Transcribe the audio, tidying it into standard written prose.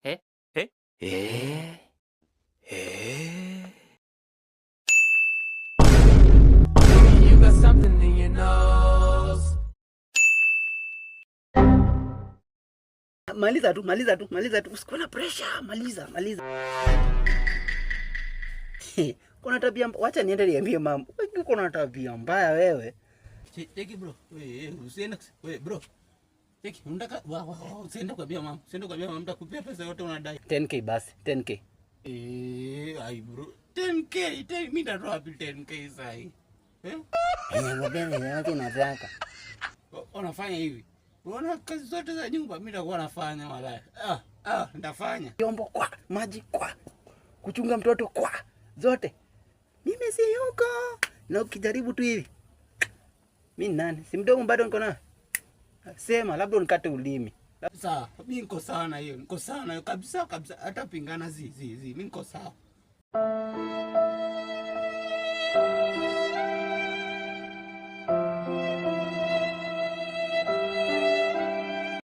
Eh? Eh? Eh? Eh? You got something in your nose. Maliza tu. Usikuwa na pressure. Maliza. Kuna tabia mbaya. Wacha niende niambie mama. Wewe kuna tabia mbaya wewe. Cheki bro. Wewe usiende. Wewe bro. Cheki unataka usiende kwa mama. Usiende kwa mama mtakupia pesa yote unadai. 10k basi, 10k. Ai bro. 10k, mimi nitatoa wapi 10k sasa hii? Ngombe ni nataka. Unafanya hivi. Unaona kazi zote za nyumba mimi nitakuwa nafanya wala. Nitafanya. Vyombo kwa, maji kwa, kuchunga mtoto kwa, zote. Mimi si yuko. Na ukijaribu tu hivi. Mimi nani? Si mdogo bado niko na. Sema labda unikate ulimi. Sawa, mimi niko sawa na hiyo. Niko sawa na hiyo kabisa. Hata pingana mimi niko sawa.